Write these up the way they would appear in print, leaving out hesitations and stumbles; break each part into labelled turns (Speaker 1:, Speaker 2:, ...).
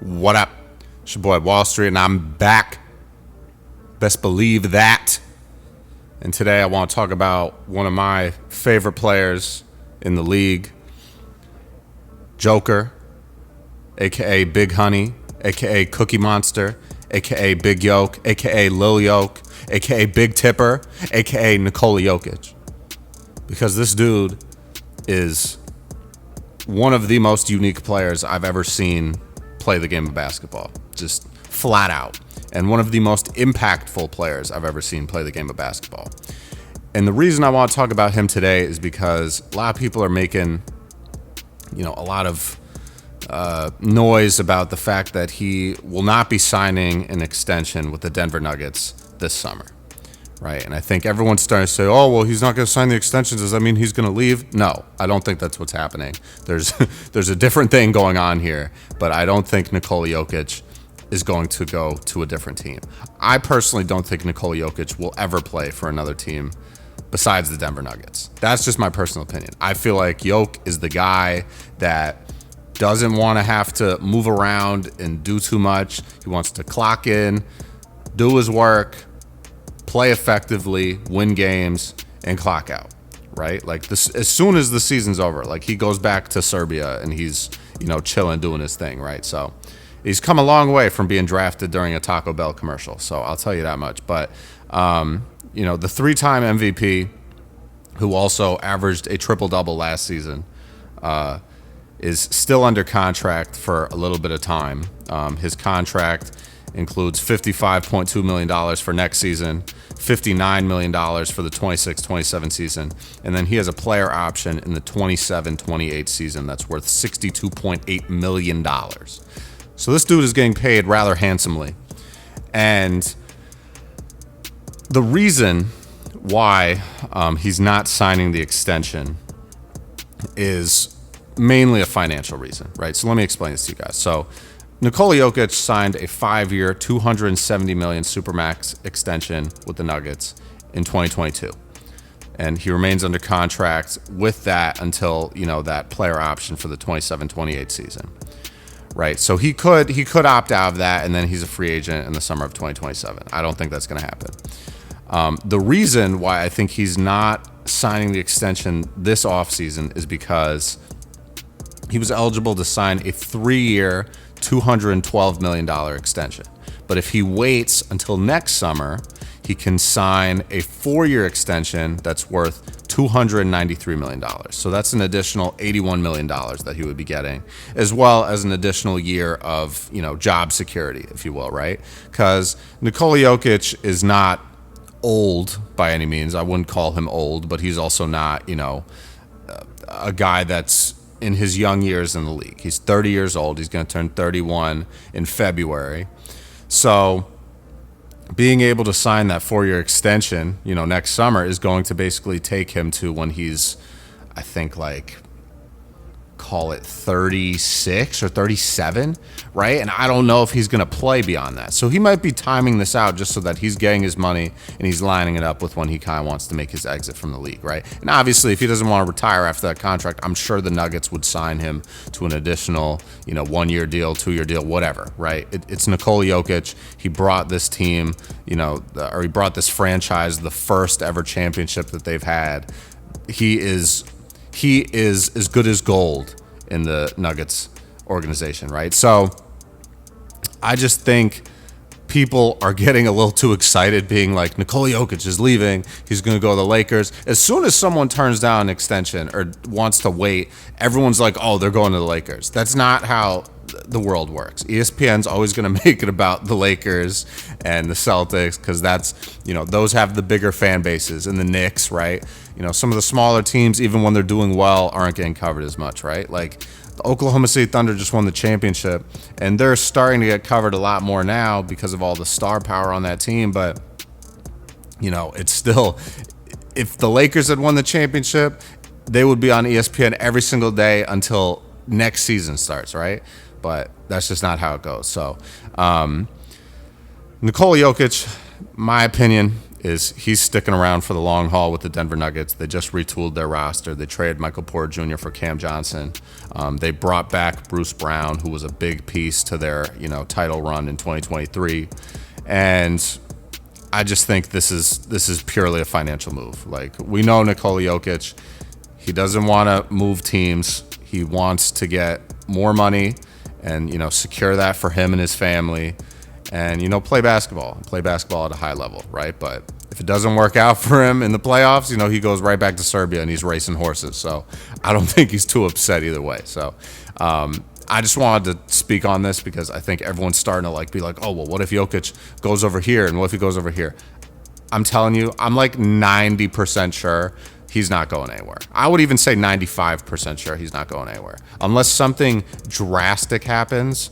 Speaker 1: What up? It's your boy Wall Street, and I'm back. Best believe that. And today I want to talk about one of my favorite players in the league, Joker, aka Big Honey, aka Cookie Monster, aka Big Yoke, aka Lil Yoke, aka Big Tipper, aka Nikola Jokic. Because this dude is one of the most unique players I've ever seen play the game of basketball, just flat out. And one of the most impactful players I've ever seen play the game of basketball. And the reason I want to talk about him today is because a lot of people are making, a lot of noise about the fact that he will not be signing an extension with the Denver Nuggets this summer. Right. And I think everyone's starting to say, oh, well, he's not going to sign the extensions. Does that mean he's going to leave? No, I don't think that's what's happening. There's a different thing going on here, but I don't think Nikola Jokic is going to go to a different team. I personally don't think Nikola Jokic will ever play for another team besides the Denver Nuggets. That's just my personal opinion. I feel like Jokic is the guy that doesn't want to have to move around and do too much. He wants to clock in, do his work, play effectively, win games, and clock out, right? Like this, as soon as the season's over, like he goes back to Serbia and he's, chilling, doing his thing, right? So he's come a long way from being drafted during a Taco Bell commercial. So I'll tell you that much. But, the three-time MVP who also averaged a triple-double last season is still under contract for a little bit of time. His contract includes $55.2 million for next season, $59 million for the 26-27 season, and then he has a player option in the 27-28 season that's worth $62.8 million. So this dude is getting paid rather handsomely. And the reason why he's not signing the extension is mainly a financial reason, right? So let me explain this to you guys. So Nikola Jokic signed a 5-year, $270 million Supermax extension with the Nuggets in 2022. And he remains under contract with that until, that player option for the 27-28 season. Right. So he could opt out of that, and then he's a free agent in the summer of 2027. I don't think that's going to happen. The reason why I think he's not signing the extension this offseason is because he was eligible to sign a 3-year, $212 million extension. But if he waits until next summer, he can sign a 4-year extension that's worth $293 million. So that's an additional $81 million that he would be getting, as well as an additional year of, job security, if you will, right? Because Nikola Jokic is not old by any means. I wouldn't call him old, but he's also not, a guy that's in his young years in the league. He's 30 years old. He's going to turn 31 in February. So being able to sign that 4-year extension, next summer is going to basically take him to when he's, I think, call it 36 or 37, right? And I don't know if he's going to play beyond that. So he might be timing this out just so that he's getting his money and he's lining it up with when he kind of wants to make his exit from the league, right? And obviously, if he doesn't want to retire after that contract, I'm sure the Nuggets would sign him to an additional, 1-year deal, 2-year deal, whatever, right? It's Nikola Jokic. He brought this team, or he brought this franchise the first ever championship that they've had. He is as good as gold in the Nuggets organization, right? So I just think people are getting a little too excited, being like, Nikola Jokic is leaving. He's going to go to the Lakers. As soon as someone turns down an extension or wants to wait, everyone's like, oh, they're going to the Lakers. That's not how the world works. ESPN's always going to make it about the Lakers and the Celtics because that's, those have the bigger fan bases, and the Knicks, right? Some of the smaller teams, even when they're doing well, aren't getting covered as much, right? Like the Oklahoma City Thunder just won the championship, and they're starting to get covered a lot more now because of all the star power on that team. But, it's still, if the Lakers had won the championship, they would be on ESPN every single day until next season starts, right? But that's just not how it goes. So Nikola Jokic, my opinion, is he's sticking around for the long haul with the Denver Nuggets. They just retooled their roster. They traded Michael Porter Jr. for Cam Johnson. They brought back Bruce Brown, who was a big piece to their title run in 2023. And I just think this is purely a financial move. Like, we know Nikola Jokic, he doesn't want to move teams. He wants to get more money and secure that for him and his family, and play basketball at a high level, right? But if it doesn't work out for him in the playoffs, he goes right back to Serbia and he's racing horses. So I don't think he's too upset either way. So I just wanted to speak on this because I think everyone's starting to be like, oh, well, what if Jokic goes over here and what if he goes over here? I'm telling you, I'm like 90% sure he's not going anywhere. I would even say 95% sure he's not going anywhere. Unless something drastic happens,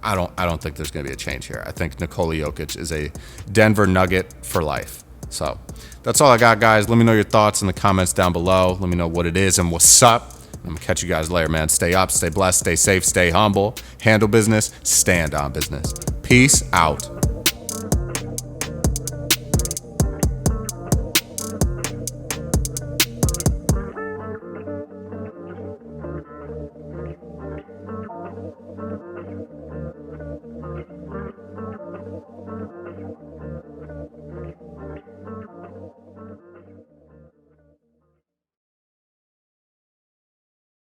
Speaker 1: I don't think there's going to be a change here. I think Nikola Jokic is a Denver Nugget for life. So that's all I got, guys. Let me know your thoughts in the comments down below. Let me know what it is and what's up. I'm going to catch you guys later, man. Stay up, stay blessed, stay safe, stay humble, handle business, stand on business. Peace out.
Speaker 2: Thank you.